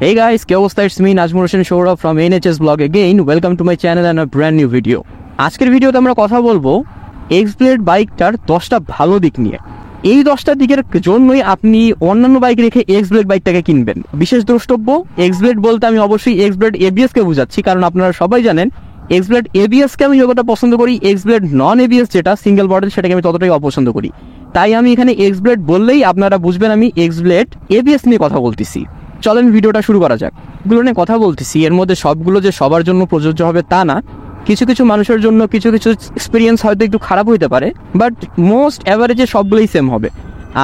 Hey guys, কি অবস্থা? It's me Najmur Hossain Shourab from NHS Blog again. Welcome to my channel and a brand new video. আজকের ভিডিওতে আমরা কথা বলবো এক্সব্লেড বাইকটার 10টা ভালো দিক নিয়ে। এই 10টা দিকের জন্যই আপনি অন্যান্য বাইক রেখে এক্সব্লেড বাইকটাকে কিনবেন। বিশেষ দ্রষ্টব্য, এক্সব্লেড বলতে আমি অবশ্যই এক্সব্লেড এবিএস কে বোঝাচ্ছি, কারণ আপনারা সবাই জানেন এক্সব্লেড এবিএস কে আমি যতটা পছন্দ করি, এক্সব্লেড নন এবিএস যেটা সিঙ্গেল বডি সেটাকে আমি ততটাই অপছন্দ করি। তাই আমি এখানে এক্সব্লেড বললেই আপনারা বুঝবেন আমি এক্সব্লেড এবিএস নিয়ে কথা বলতেছি। চলেন ভিডিওটা শুরু করা যাক। এগুলো নিয়ে কথা বলতেছি, এর মধ্যে সবগুলো যে সবার জন্য প্রযোজ্য হবে তা না। কিছু কিছু মানুষের জন্য কিছু কিছু এক্সপিরিয়েন্স হয়তো একটু খারাপ হইতে পারে, বাট মোস্ট অ্যাভারেজে সবগুলোই সেম হবে।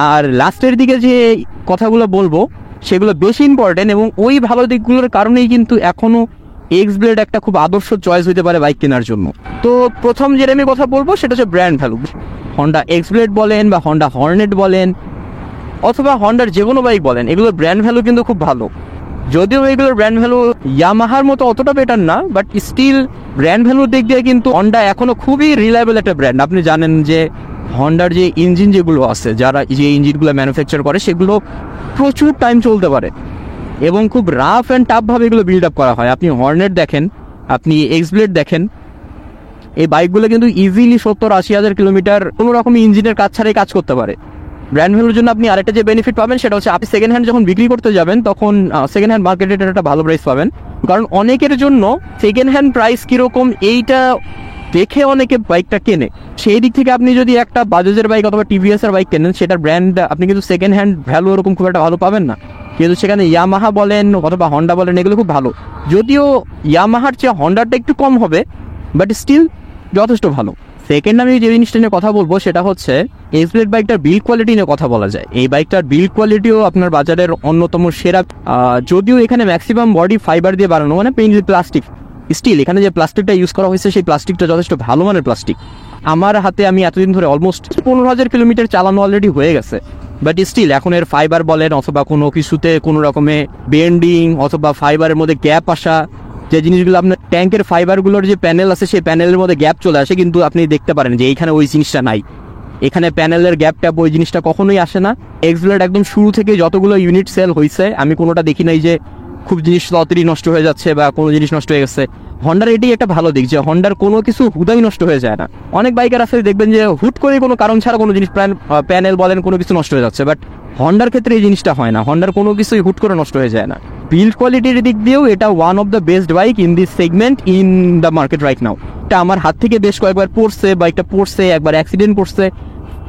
আর লাস্টের দিকে যে কথাগুলো বলবো সেগুলো বেশি ইম্পর্টেন্ট, এবং ওই ভালো দিকগুলোর কারণেই কিন্তু এখনও এক্সব্লেড একটা খুব আদর্শ চয়েস হইতে পারে বাইক কেনার জন্য। তো প্রথম যেটা আমি কথা বলবো সেটা হচ্ছে ব্র্যান্ড ভ্যালু। হন্ডা এক্সব্লেড বলেন বা হন্ডা হর্নেট বলেন অথবা হন্ডার যে কোনো বাইক বলেন, এগুলোর ব্র্যান্ড ভ্যালু কিন্তু খুব ভালো। যদিও এগুলোর ব্র্যান্ড ভ্যালু ইয়ামাহার মতো অতটা বেটার না, বাট স্টিল ব্র্যান্ড ভ্যালুর দিক দিয়ে কিন্তু হন্ডা এখনো খুবই রিলায়েবল একটা ব্র্যান্ড। আপনি জানেন যে হন্ডার যে ইঞ্জিন যেগুলো আছে, যারা যে ইঞ্জিনগুলো ম্যানুফ্যাকচার করে সেগুলো প্রচুর টাইম চলতে পারে এবং খুব রাফ অ্যান্ড টাফভাবে এগুলো বিল্ড আপ করা হয়। আপনি হর্নেট দেখেন, আপনি এক্সব্লেড দেখেন, এই বাইকগুলো কিন্তু ইজিলি 70-80 হাজার কিলোমিটার কোনো রকম ইঞ্জিনের কাজ ছাড়াই কাজ করতে পারে। ব্র্যান্ড ভ্যালুর জন্য আপনি আরেকটা যে বেনিফিট পাবেন সেটা হচ্ছে আপনি সেকেন্ড হ্যান্ড যখন বিক্রি করতে যাবেন তখন সেকেন্ড হ্যান্ড মার্কেটে একটা ভালো প্রাইস পাবেন। কারণ অনেকের জন্য সেকেন্ড হ্যান্ড প্রাইস কীরকম এইটা দেখে অনেকে বাইকটা কেনে। সেই দিক থেকে আপনি যদি একটা বাজাজের বাইক অথবা টিভিএস এর বাইক কেনেন, সেটার ব্র্যান্ড আপনি কিন্তু সেকেন্ড হ্যান্ড ভ্যালু ওরকম খুব একটা ভালো পাবেন না। কিন্তু সেখানে ইয়ামাহা বলেন অথবা হন্ডা বলেন, এগুলো খুব ভালো। যদিও ইয়ামাহার চেয়ে হন্ডারটা একটু কম হবে, বাট স্টিল যথেষ্ট ভালো। সেকেন্ড আমি যে জিনিসটা নিয়ে কথা বলবো সেটা হচ্ছে এক্সব্লেড বাইকটার বিল্ড কোয়ালিটি নিয়ে কথা বলা যায়। এই বাইকটার বিল্ড কোয়ালিটিও আপনার বাজারের অন্যতম সেরা। যদিও এখানে ম্যাক্সিমাম বডি ফাইবার দিয়ে বানানো, মানে পেইন্টেড প্লাস্টিক, স্টিল এখানে যে প্লাস্টিকটা ইউজ করা হয়েছে সেই প্লাস্টিকটা যথেষ্ট ভালো মানের প্লাস্টিক। আমার হাতে আমি এতদিন ধরে অলমোস্ট 15,000 কিলোমিটার চালানো অলরেডি হয়ে গেছে, বাট স্টিল এখন এর ফাইবার বলেন অথবা কোনো কিছুতে কোনো রকমে বেন্ডিং অথবা ফাইবারের মধ্যে গ্যাপ আসা, যে জিনিসগুলো আপনার ট্যাঙ্কের ফাইবারগুলোর যে প্যানেল আছে সেই প্যানেলের মধ্যে গ্যাপ চলে আসে, কিন্তু আপনি দেখতে পারেন যে এইখানে ওই জিনিসটা নাই। এখানে প্যানেলের গ্যাপ ট্যাপ ওই জিনিসটা কখনোই আসে না। এক্সব্লেড একদম শুরু থেকে যতগুলো ইউনিট সেল হয়েছে আমি কোনোটা দেখি নাই যে খুব জিনিস তাড়াতাড়ি নষ্ট হয়ে যাচ্ছে বা কোনো জিনিস নষ্ট হয়ে গেছে। হন্ডার এটাই একটা ভালো দিক যে হন্ডার কোনো কিছু হুদাই নষ্ট হয়ে যায় না। অনেক বাইকের আছে দেখবেন যে হুট করে কোনো কারণ ছাড়া কোনো জিনিস প্যানেল বলেন কোনো কিছু নষ্ট হয়ে যাচ্ছে, বাট হন্ডার ক্ষেত্রে এই জিনিসটা হয় না। হন্ডার কোনো কিছুই হুট করে নষ্ট হয়ে যায় না। বিল্ড কোয়ালিটির দিক দিয়েও এটা one of the best bike in this segment in the market right now. এটা আমার হাত থেকে বেশ কয়েকবার পড়ছে, বাইকটা পড়ছে, একবার অ্যাক্সিডেন্ট করছে।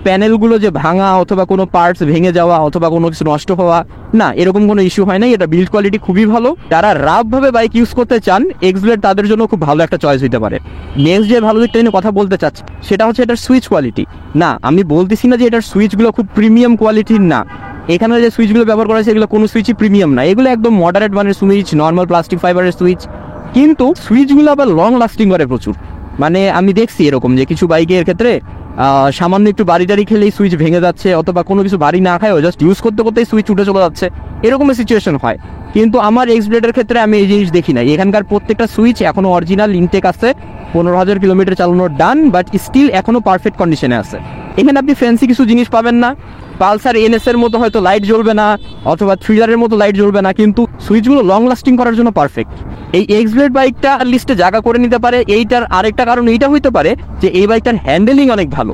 প্যানেলগুলো যে ভাঙা অথবা কোনো পার্টস ভেঙে যাওয়া অথবা কোনো কিছু নষ্ট হওয়া, না, এরকম কোনো ইস্যু হয় নাই। এটা বিল্ড কোয়ালিটি খুবই ভালো। যারা রাফভাবে বাইক ইউজ করতে চান এক্সব্লেড তাদের জন্য খুব ভালো একটা চয়েস হতে পারে। নেক্সট যে ভালো দিকটা নিয়ে কথা বলতে চাচ্ছি সেটা হচ্ছে এটার সুইচ কোয়ালিটি। না, আমি বলতেছি না যে এটার সুইচগুলো খুব প্রিমিয়াম কোয়ালিটির না। এখানে যে সুইচগুলো ব্যবহার করা হয়েছে এগুলো কোনো সুইচই প্রিমিয়াম না, এগুলো একদম মডারেট মানের সুইচ, নর্মাল প্লাস্টিক ফাইবারের সুইচ, কিন্তু সুইচগুলো আবার লং লাস্টিং করে প্রচুর। মানে আমি দেখছি এরকম যে কিছু বাইকের ক্ষেত্রে সামান্য একটু বাড়ি টাড়ি খেলেই সুইচ ভেঙে যাচ্ছে অথবা কোনো কিছু বাড়ি না খায় জাস্ট ইউজ করতে করতেই সুইচ উঠে চলে যাচ্ছে, এরকমের সিচুয়েশন হয়। কিন্তু আমার এক্সব্লেডের ক্ষেত্রে আমি এই জিনিস দেখি না। এখানকার প্রত্যেকটা সুইচ এখনো অরিজিনাল ইনটেক আছে, 15,000 কিলোমিটার চালানোর ডান, বাট স্টিল এখনো পারফেক্ট কন্ডিশনে আছে। এখানে আপনি ফ্যান্সি কিছু জিনিস পাবেন না। পালসার এনএস এর মতো হয়তো লাইট জ্বলবে না অথবা থ্রিলারের মতো লাইট জ্বলবে না, কিন্তু সুইচগুলো লং লাস্টিং করার জন্য পারফেক্ট। এই এক্সব্লেড বাইকটা লিস্টে জায়গা করে নিতে পারে। এইটার আরেকটা কারণ এইটা হইতে পারে যে এই বাইকটার হ্যান্ডেলিং অনেক ভালো,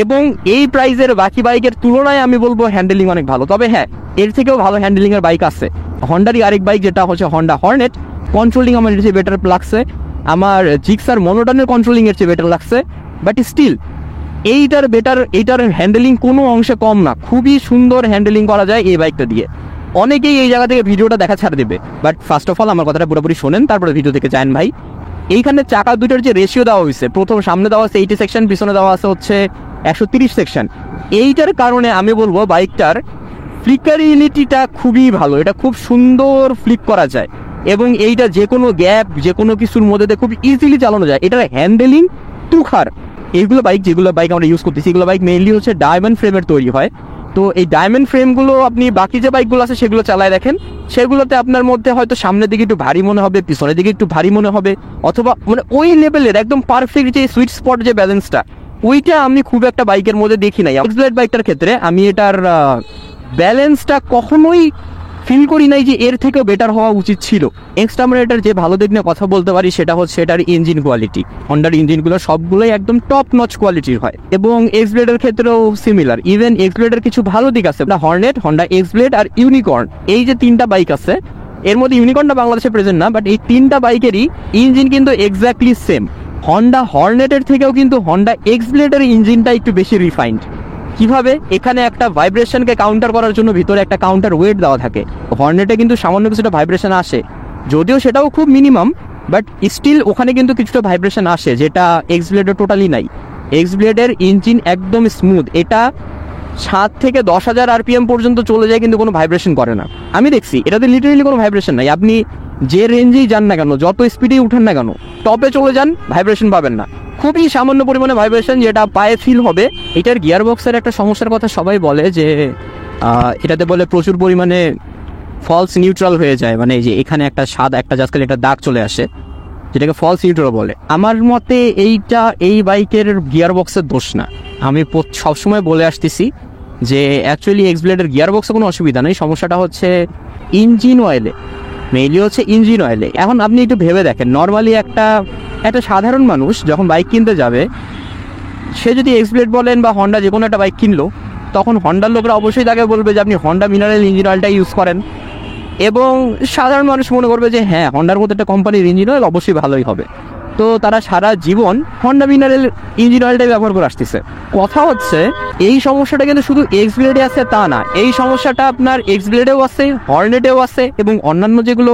এবং এই প্রাইজের বাকি বাইকের তুলনায় আমি বলবো হ্যান্ডেলিং অনেক ভালো। তবে হ্যাঁ, এর থেকেও ভালো হ্যান্ডেলিং এর বাইক আছে। হন্ডারই আরেক বাইক যেটা হচ্ছে হন্ডা হর্নেট, কন্ট্রোলিং আমার এর চেয়ে বেটার লাগছে। আমার জিক্সার মনোটনের কন্ট্রোলিং এর চেয়ে বেটার লাগছে, বাট স্টিল এইটার বেটার। এইটার হ্যান্ডেলিং কোনো অংশে কম না, খুবই সুন্দর হ্যান্ডেলিং করা যায় এই বাইকটা দিয়ে। অনেকেই এই জায়গা থেকে ভিডিওটা দেখা ছাড় দেবে, বাট ফার্স্ট অফ অল আমার কথাটা পুরোপুরি শোনেন, তারপরে ভিডিও থেকে যান ভাই। এইখানে চাকা দুইটার যে রেশিও দেওয়া হয়েছে, প্রথম সামনে দেওয়া আছে 80 সেকশন, পিছনে দেওয়া আছে হচ্ছে 130 সেকশন। এইটার কারণে আমি বলবো বাইকটার ফ্লিকারিলিটিটা খুবই ভালো। এটা খুব সুন্দর ফ্লিক করা যায় এবং এইটা যে কোনো গ্যাপ যে কোনো কিছুর মধ্যে খুব ইজিলি চালানো যায়। এটার হ্যান্ডেলিং তুখার। এইগুলো বাইক যেগুলো বাইক আমরা ইউজ করতেছি এগুলো বাইক মেইনলি হচ্ছে ডায়মন্ড ফ্রেমের তৈরি হয়। তো এই ডায়মন্ড ফ্রেমগুলো আপনি বাকি যে বাইকগুলো আছে সেগুলো চালায় দেখেন, সেগুলোতে আপনার মধ্যে হয়তো সামনের দিকে একটু ভারী মনে হবে, পিছনের দিকে একটু ভারী মনে হবে, অথবা মানে ওই লেভেলের একদম পারফেক্ট যে সুইট স্পট যে ব্যালেন্সটা, ওইটা আমি খুব একটা বাইকের মধ্যে দেখি নাই। এক্সব্লেড বাইকটার ক্ষেত্রে আমি এটার ব্যালেন্সটা কখনোই ফিল করি নাই যে এর থেকেও বেটার হওয়া উচিত ছিল। নেক্সট আমরা এটার যে ভালো দিক নিয়ে কথা বলতে পারি সেটা হচ্ছে এটার ইঞ্জিন কোয়ালিটি। হন্ডার ইঞ্জিনগুলো সবগুলোই একদম টপ নচ কোয়ালিটির হয় এবং এক্স ব্লেডের ক্ষেত্রেও সিমিলার। ইভেন এক্স ব্লেডের কিছু ভালো দিক আছে, হর্নেট, হন্ডা এক্স ব্লেড আর ইউনিকর্ন, এই যে তিনটা বাইক আছে, এর মধ্যে ইউনিকর্নটা বাংলাদেশে প্রেজেন্ট না, বাট এই তিনটা বাইকেরই ইঞ্জিন কিন্তু এক্স্যাক্টলি সেম। হন্ডা হর্নেটের থেকেও কিন্তু হন্ডা এক্স ব্লেডের ইঞ্জিনটা একটু বেশি রিফাইন্ড। কিভাবে? এখানে একটা ভাইব্রেশনকে কাউন্টার করার জন্য ভিতরে একটা কাউন্টার ওয়েট দেওয়া থাকে। হর্নেটে কিন্তু সামান্য কিছুটা ভাইব্রেশন আসে, যদিও সেটাও খুব মিনিমাম, বাট স্টিল ওখানে কিন্তু কিছুটা ভাইব্রেশন আসে, যেটা এক্স ব্লেডের টোটালি নাই। এক্স ব্লেডের ইঞ্জিন একদম স্মুথ, এটা 7 থেকে 10,000 RPM পর্যন্ত চলে যায় কিন্তু কোনো ভাইব্রেশন করে না। আমি দেখছি এটাতে লিটারেলি কোনো ভাইব্রেশন নাই। আপনি যে রেঞ্জেই যান না কেন, যত স্পিডেই উঠেন না কেন, টপে চলে যান, ভাইব্রেশন পাবেন না। খুবই সামান্য পরিমাণে ভাইব্রেশন যেটা পায়ে ফিল হবে। এটার গিয়ার বক্সের একটা সমস্যার কথা সবাই বলে যে এটাতে বলে প্রচুর পরিমাণে ফলস নিউট্রাল হয়ে যায়, মানে এই যে এখানে একটা সাদা একটা জাস্ট একটা দাগ চলে আসে, যেটাকে ফলস নিউট্রাল বলে। আমার মতে এইটা এই বাইকের গিয়ার বক্সের দোষ না। আমি সবসময় বলে আসতেছি যে অ্যাকচুয়ালি এক্স ব্লেডের গিয়ার বক্সে কোনো অসুবিধা নেই, সমস্যাটা হচ্ছে ইঞ্জিন অয়েলে, মেইনলি হচ্ছে ইঞ্জিন অয়েলে। এখন আপনি একটু ভেবে দেখেন, নর্মালি একটা সাধারণ মানুষ যখন বাইক কিনতে যাবে, সে যদি এক্স ব্লেড বলেন বা হন্ডা যে কোনো একটা বাইক কিনলো, তখন হন্ডার লোকরা অবশ্যই তাকে বলবে যে আপনি হন্ডা মিনারেল ইঞ্জিন অয়েলটা ইউজ করেন, এবং সাধারণ মানুষ মনে করবে যে হ্যাঁ, হন্ডার মতো একটা কোম্পানির ইঞ্জিন অয়েল অবশ্যই ভালোই হবে। তো তারা সারা জীবন হন্ডা মিনারেল ইঞ্জিন অয়েলটাই ব্যবহার করে আসতেছে। কথা হচ্ছে এই সমস্যাটা কিন্তু শুধু এক্স ব্লেডে আছে তা না, এই সমস্যাটা আপনার এক্স ব্লেডেও আছে, হর্নেটেও আছে, এবং অন্যান্য যেগুলো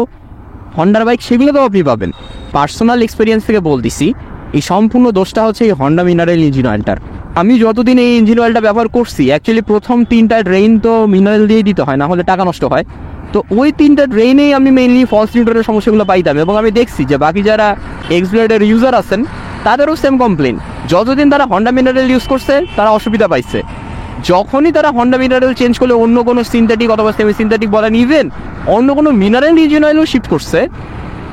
হন্ডার বাইক সেগুলোতেও আপনি পাবেন। পার্সোনাল এক্সপিরিয়েন্স থেকে বলতেছি, এই সম্পূর্ণ দোষটা হচ্ছে এই হন্ডা মিনারেল ইঞ্জিন অয়েলটার। আমি যতদিন এই ইঞ্জিন অয়েলটা ব্যবহার করছি, অ্যাকচুয়ালি প্রথম 3টা ড্রেইন তো মিনারেল দিয়েই দিতে হয়, না হলে টাকা নষ্ট হয়। তো ওই 3টা ড্রেইনেই আমি মেইনলি ফলস নিউট্রালের সমস্যাগুলো পাইতাম, এবং আমি দেখছি যে বাকি যারা এক্স ব্লেডের ইউজার আছেন তাদেরও সেম কমপ্লেন। যতদিন তারা হন্ডা মিনারেল ইউজ করছে তারা অসুবিধা পাইছে, যখনই তারা হন্ডা মিনারেল চেঞ্জ করলে অন্য কোনো সিনথেটিক অথবা সেমি সিনথেটিক বলেন, ইভেন অন্য কোনো মিনারেল ইঞ্জিন অয়েলও শিফট করছে,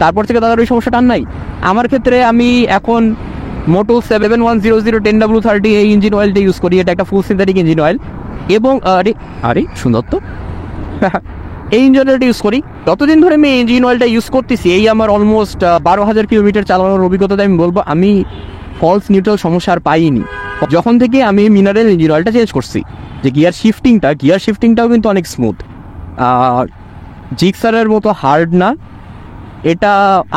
তারপর থেকে তাদের ওই সমস্যাটা নাই। আমার ক্ষেত্রে আমি এখন মোটো 71000 10W30 এই ইঞ্জিন অয়েলটা ইউজ করি। এটা একটা ফুল সিনথেটিক ইঞ্জিন অয়েল, এবং আরে সুন্দর তো এই ইঞ্জিন অয়েলটা ইউজ করি। যতদিন ধরে আমি এই ইঞ্জিন অয়েলটা ইউজ করতেছি, এই আমার অলমোস্ট 12,000 কিলোমিটার চালানোর অভিজ্ঞতাতে আমি বলবো আমি ফলস নিউট্রাল সমস্যা আর পাইনি যখন থেকে আমি মিনারেল ইঞ্জিন অয়েলটা চেঞ্জ করছি। যে গিয়ার শিফটিংটাও কিন্তু অনেক স্মুথ, জিক্সারের মতো হার্ড না, এটা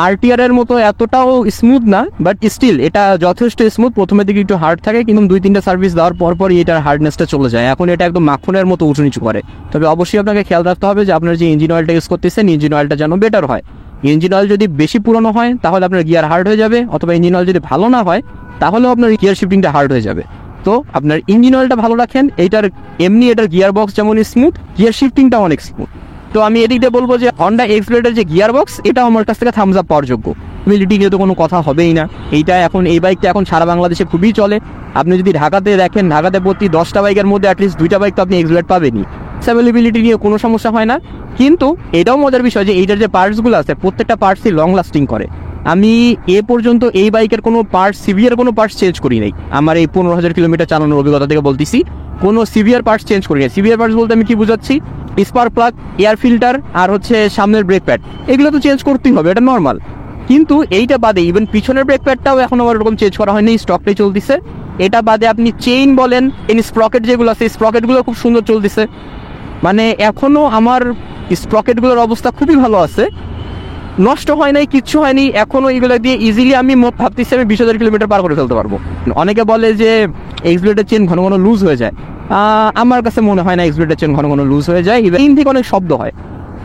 আরটিআর মতো এতটাও স্মুথ না, বাট স্টিল এটা যথেষ্ট স্মুথ। প্রথমের দিকে একটু হার্ড থাকে, কিন্তু 2-3টা সার্ভিস দেওয়ার পরই এটার হার্ডনেসটা চলে যায়। এখন এটা একদম মাখনের মতো উঁচু নিচু করে। তবে অবশ্যই আপনাকে খেয়াল রাখতে হবে যে আপনার যে ইঞ্জিন অয়েলটা ইউজ করতেছেন, ইঞ্জিন অয়েলটা যেন বেটার হয়। ইঞ্জিন অয়েল যদি বেশি পুরনো হয় তাহলে আপনার গিয়ার হার্ড হয়ে যাবে, অথবা ইঞ্জিন অয়েল যদি ভালো না হয় তাহলেও আপনার গিয়ার শিফটিংটা হার্ড হয়ে যাবে। তো আপনার ইঞ্জিন অয়েলটা ভালো রাখেন, এটার গিয়ার বক্স যেমন স্মুথ, গিয়ার শিফটিংটাও অনেক স্মুথ। তো আমি এদিকে বলবো যে হন্ডা এক্স ব্লেডের যে গিয়ার বক্স, এটা আমার কাছ থেকে থামস আপ পাওয়ার যোগ্য। মিলিটি নিয়ে তো কোনো কথা হবেই না। এই বাইকটা এখন সারা বাংলাদেশে খুবই চলে। আপনি যদি ঢাকাতে দেখেন, ঢাকাতে প্রতি 10টা বাইকের মধ্যে অ্যাটলিস্ট 2টা বাইক তো আপনি এক্স ব্লেড পাবেনই। অ্যাভেলেবিলিটি নিয়ে কোনো সমস্যা হয় না। কিন্তু এটাও মজার বিষয় যে এইটার যে পার্টসগুলো আছে, প্রত্যেকটা পার্টসই লং লাস্টিং করে। আমি এ পর্যন্ত এই বাইকের কোনো সিভিয়ার কোনো পার্টস চেঞ্জ করি নাই। আমার এই 15,000 কিলোমিটার চালানোর অভিজ্ঞতা থেকে বলতেছি, কোনো সিভিয়ার পার্টস চেঞ্জ করি নাই। সিভিয়ার পার্টস বলতে আমি কি বুঝাচ্ছি, স্পার্ক প্লাগ, এয়ার ফিল্টার, আর হচ্ছে সামনের ব্রেক প্যাড, এগুলো তো চেঞ্জ করতেই হবে, এটা নর্মাল। কিন্তু এইটা বাদে ইভেন পিছনের ব্রেক প্যাডটাও এখন আমার এরকম চেঞ্জ করা হয়নি, স্টকটাই চলতেছে। এটা বাদে আপনি চেইন বলেন, স্প্রকেট যেগুলো আছে, স্প্রকেটগুলো খুব সুন্দর চলতেছে। মানে এখনও আমার স্প্রকেটগুলোর অবস্থা খুবই ভালো আছে, নষ্ট হয় নাই, কিচ্ছু হয়নি। এখনও এগুলো দিয়ে ইজিলি আমি ভাবতেছি আমি 20,000 কিলোমিটার পার করে ফেলতে পারবো। অনেকে বলে যে এক্স ব্লেডের চেন ঘন ঘন লুজ হয়ে যায়, আমার কাছে মনে হয় না এক্স ব্লেডের চেন ঘন ঘন লুজ হয়ে যায়। চেইন থেকে অনেক শব্দ হয়,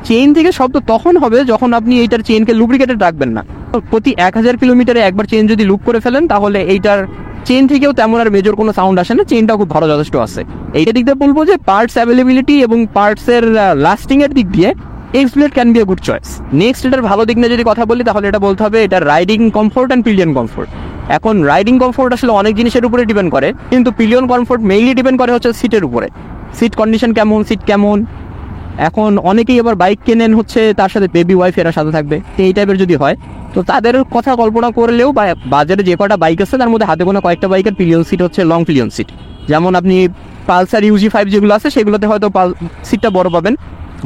চেইন থেকে শব্দ তখন হবে যখন আপনি এইটার চেইনকে লুব্রিকেটেড রাখবেন না। প্রতি 1000 কিলোমিটারে একবার চেইন যদি লুপ করে ফেলেন, তাহলে এইটার চেইন থেকেও তেমন আর মেজর কোনো সাউন্ড আসে না, চেইনটাও খুব ভালো যথেষ্ট আছে। এইটা দিক দিয়ে বলবো যে পার্টস অ্যাভেলেবিলিটি এবং পার্টসের লাস্টিংয়ের দিক দিয়ে x blade can B a good choice. Next এটার ভালো দিক নিয়ে যদি কথা বলি, তাহলে এটা বলতে হবে এটা riding comfort and pillion comfort. এখন রাইডিং কমফোর্ট আসলে অনেক জিনিসের উপরে ডিপেন্ড করে, কিন্তু পিলিয়ন কমফোর্ট মেইনলি ডিপেন্ড করে হচ্ছে সিটের উপরে। সিট কন্ডিশন কেমন, সিট কেমন। এখন অনেকেই আবার বাইক কেনেন হচ্ছে তার সাথে বেবি ওয়াইফ এরা সাথে থাকবে, তো এই টাইপের যদি হয়, তো তাদের কথা কল্পনা করলেও বাজারে যে কটা বাইক আছে তার মধ্যে হাতে গোনা কয়েকটা বাইকের পিলিয়ন সিট হচ্ছে লং পিলিয়ন সিট। যেমন আপনি পালসার UG5 যেগুলো আছে সেগুলোতে হয়তো সিটটা বড় পাবেন,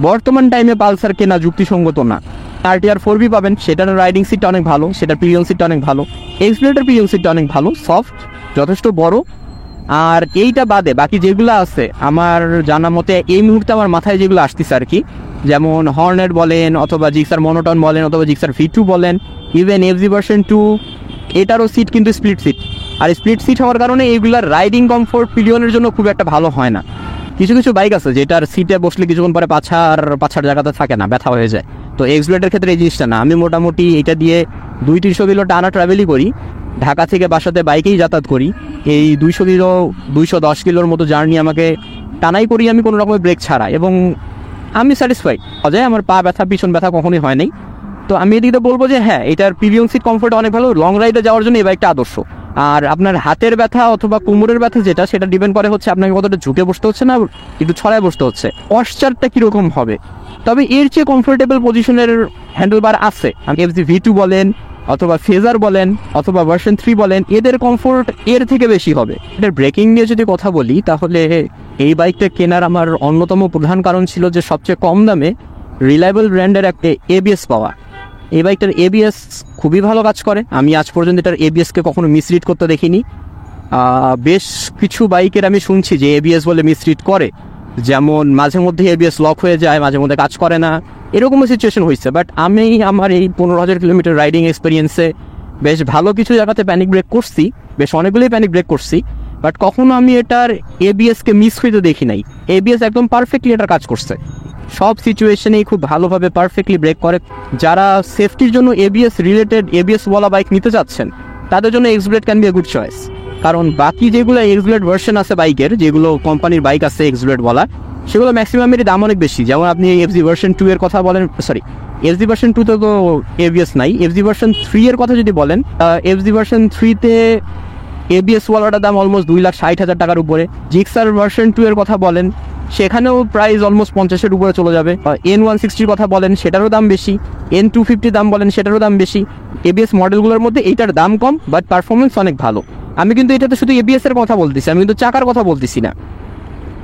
বর্তমান টাইমে পালসার কেনা যুক্তিসঙ্গত না। RTR 4B পাবেন, সেটার রাইডিং সিটটা অনেক ভালো, সেটার পিলিয়ন সিটটা অনেক ভালো, এক্সপ্লেডের পিলিয়ন সিটটা অনেক ভালো, সফট, যথেষ্ট বড়। আর এইটা বাদে বাকি যেগুলো আছে আমার জানা মতে এই মুহূর্তে আমার মাথায় যেগুলো আসতেছে আর কি, যেমন হর্নেট বলেন অথবা জিক্সার মনোটন বলেন অথবা জিক্সার V2 বলেন, ইভেন FZ ভার্সন 2 এটারও সিট কিন্তু স্প্লিট সিট। আর স্প্লিট সিট হওয়ার কারণে এইগুলার রাইডিং কমফোর্ট পিলিয়নের জন্য খুব একটা ভালো হয় না। কিছু কিছু বাইক আছে যেটার সিটে বসলে কিছুক্ষণ পরে পাছার জায়গাতে থাকে না, ব্যথা হয়ে যায়। তো এক্সপ্লেডের ক্ষেত্রে এই জিনিসটা না। আমি মোটামুটি এটা দিয়ে 200-300 কিলো টানা ট্রাভেলই করি, ঢাকা থেকে বাসাতে বাইকেই যাতায়াত করি। এই 200 কিলো 210 কিলোর মতো জার্নি আমাকে টানাই করি আমি কোনো রকমের ব্রেক ছাড়া, এবং আমি স্যাটিসফাই অজয়, আমার পা ব্যথা পিছন ব্যথা কখনোই হয় নাই। তো আমি এদিকে বলবো যে হ্যাঁ, এটার পিলিয়ন সিট কমফোর্ট অনেক ভালো, লং রাইডে যাওয়ার জন্য এই বাইকটা আদর্শ। আর আপনার হাতের ব্যথা অথবা কোমরের ব্যথা যেটা, সেটা ডিপেন্ড করে হচ্ছে আপনাকে কতটা ঝুঁকে বসতে হচ্ছে না একটু ছড়ায় বসতে হচ্ছে, পশ্চারটা কীরকম হবে। তবে এর চেয়ে কমফোর্টেবল পজিশনের হ্যান্ডেলবার আছে। আমি FZ V2 বলেন অথবা ফেজার বলেন অথবা ভার্সন 3 বলেন, এদের কমফোর্ট এর থেকে বেশি হবে। এটার ব্রেকিং নিয়ে যদি কথা বলি তাহলে এই বাইকটা কেনার আমার অন্যতম প্রধান কারণ ছিল যে সবচেয়ে কম দামে রিলায়েবল ব্র্যান্ডের একটা ABS পাওয়া। এই বাইকটার ABS খুবই ভালো কাজ করে, আমি আজ পর্যন্ত এটার ABSকে কখনো মিসরিড করতে দেখিনি। বেশ কিছু বাইকের আমি শুনছি যে ABS বলে মিসরিড করে, যেমন মাঝে মধ্যে ABS লক হয়ে যায়, মাঝে মধ্যে কাজ করে না, এরকমও সিচুয়েশন হয়েছে। বাট আমি আমার এই 15,000 কিলোমিটার রাইডিং এক্সপিরিয়েন্সে বেশ ভালো কিছু জায়গাতে প্যানিক ব্রেক করছি, বেশ অনেকগুলোই প্যানিক ব্রেক করছি, বাট কখনো আমি এটার ABSকে মিস হইতে দেখি নাই। ABS একদম পারফেক্টলি এটার কাজ করছে, সব সিচুয়েশনেই খুব ভালোভাবে পারফেক্টলি ব্রেক করে। যারা সেফটির জন্য ABS রিলেটেড ABS-ওয়ালা বাইক নিতে চাচ্ছেন তাদের জন্য X-Blade can B a good choice. কারণ বাকি যেগুলো এক্সব্লেড ভার্সন আছে বাইকের, যেগুলো কোম্পানির বাইক আছে এক্সব্লেড-ওয়ালা, সেগুলো ম্যাক্সিমামেরই দাম অনেক বেশি। যেমন আপনি FZ ভার্সন 2 এর কথা বলেন, সরি FZ ভার্সন 2 তে তো ABS নাই, FZ ভার্সন 3 এর কথা যদি বলেন, FZ ভার্সন 3 তে ABS-ওয়ালাটার দাম অলমোস্ট 2,60,000 টাকার উপরে। জিক্সার ভার্সন 2 এর কথা বলেন, সেখানেও প্রাইস অলমোস্ট 50-এর উপরে চলে যাবে। N160 কথা বলেন, সেটারও দাম বেশি। N250 দাম বলেন, সেটারও দাম বেশি। ABS মডেলগুলোর মধ্যে এইটার দাম কম, বাট পারফরমেন্স অনেক ভালো। আমি কিন্তু এটাতে শুধু ABS এর কথা বলতেছি, আমি কিন্তু চাকার কথা বলতেছি না।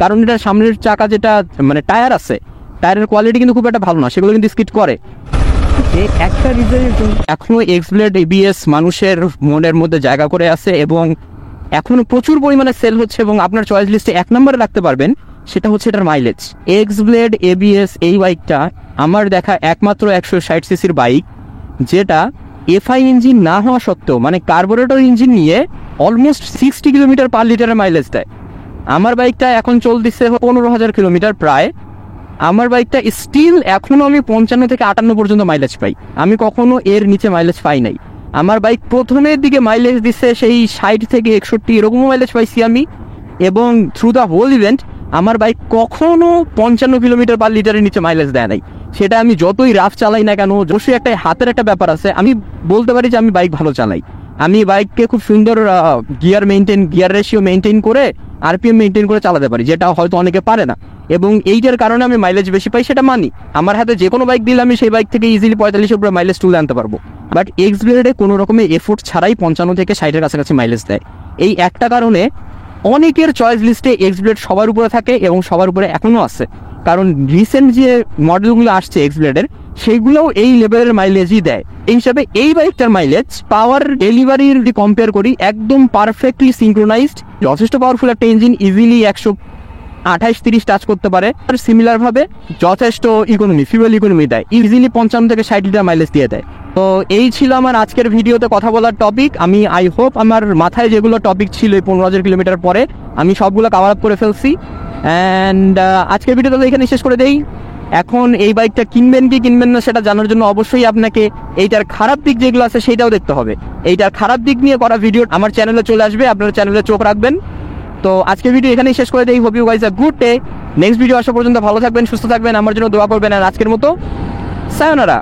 কারণ এটা সামনের চাকা যেটা মানে টায়ার আছে, টায়ারের কোয়ালিটি কিন্তু খুব একটা ভালো না, সেগুলো কিন্তু স্কিড করে। একটা রিজনের জন্য এখনো এক্সব্লেড ABS মানুষের মনের মধ্যে জায়গা করে আছে এবং এখনো প্রচুর পরিমাণে সেল হচ্ছে, এবং আপনার চয়েস লিস্টে 1 নম্বরে রাখতে পারবেন, সেটা হচ্ছে এটার মাইলেজ। এক্সব্লেড ABS এই বাইকটা আমার দেখা একমাত্র 160 সিসির বাইক যেটা FI ইঞ্জিন না হওয়া সত্ত্বেও, মানে কার্বোরেটর ইঞ্জিন নিয়ে অলমোস্ট 60 কিলোমিটার পার লিটারের মাইলেজ দেয়। আমার বাইকটা এখন চলতেছে 15,000 কিলোমিটার প্রায়। আমার বাইকটা স্টিল এখনও আমি 55 থেকে 58 পর্যন্ত মাইলেজ পাই, আমি কখনো এর নিচে মাইলেজ পাই নাই। আমার বাইক প্রথমের দিকে মাইলেজ দিচ্ছে সেই 60 থেকে 61 এরকমও মাইলেজ পাইছি আমি, এবং থ্রু দ্য হোল ইভেন্ট আমার বাইক কখনো 55 কিলোমিটার পার লিটারের নিচে মাইলেজ দেয় নাই। সেটা আমি যতই রাফ চালাই না কেন, অবশ্যই একটা হাতের একটা ব্যাপার আছে, আমি বলতে পারি যে আমি বাইক ভালো চালাই। আমি বাইককে খুব সুন্দর গিয়ার রেশিও মেনটেন করে RPM মেনটেন করে চালাতে পারি, যেটা হয়তো অনেকে পারে না, এবং এইটার কারণে আমি মাইলেজ বেশি পাই, সেটা মানি। আমার হাতে যে কোনো বাইক দিলে আমি সেই বাইক থেকে ইজিলি 45 উপরে মাইলেজ তুলে আনতে পারবো। বাট এক্সব্লেডে কোনো রকমের এফোর্ট ছাড়াই 55 থেকে 60-এর কাছাকাছি মাইলেজ দেয়। এই একটা কারণে অনেকের চয়েস লিস্টে এক্সব্লেড সবার উপরে থাকে এবং সবার উপরে এখনও আছে। কারণ রিসেন্ট যে মডেলগুলো আসছে এক্সব্লেডের, সেইগুলোও এই লেভেলের মাইলেজই দেয়। এই হিসাবে এই বাইকটার মাইলেজ পাওয়ার ডেলিভারির যদি কম্পেয়ার করি, একদম পারফেক্টলি সিঙ্ক্রোনাইজড, যথেষ্ট পাওয়ারফুল একটা ইঞ্জিন, ইজিলি 128-30 টাচ করতে পারে। আর সিমিলার ভাবে যথেষ্ট ফিউয়েল ইকোনমি দেয়, ইজিলি 55 থেকে 60 লিটার মাইলেজ দিয়ে দেয়। তো এই ছিল আমার আজকের ভিডিওতে কথা বলার টপিক। আমি আই হোপ আমার মাথায় যেগুলো টপিক ছিল এই 15,000 কিলোমিটার পরে আমি সবগুলো কভার আপ করে ফেলছি। অ্যান্ড আজকের ভিডিওটা এখানে শেষ করে দেই। এখন এই বাইকটা কিনবেন কি কিনবেন না সেটা জানার জন্য অবশ্যই আপনাকে এইটার খারাপ দিক যেগুলো আছে সেইটাও দেখতে হবে। এইটার খারাপ দিক নিয়ে করা ভিডিও আমার চ্যানেলে চলে আসবে, আপনারা চ্যানেলে চোখ রাখবেন। তো আজকের ভিডিও এখানেই শেষ করে দেই। Hope you guys a good day. Next video আসা পর্যন্ত ভালো থাকবেন, সুস্থ থাকবেন, আমার জন্য দোয়া করবেন। আর আজকের মতো সায়োনারা।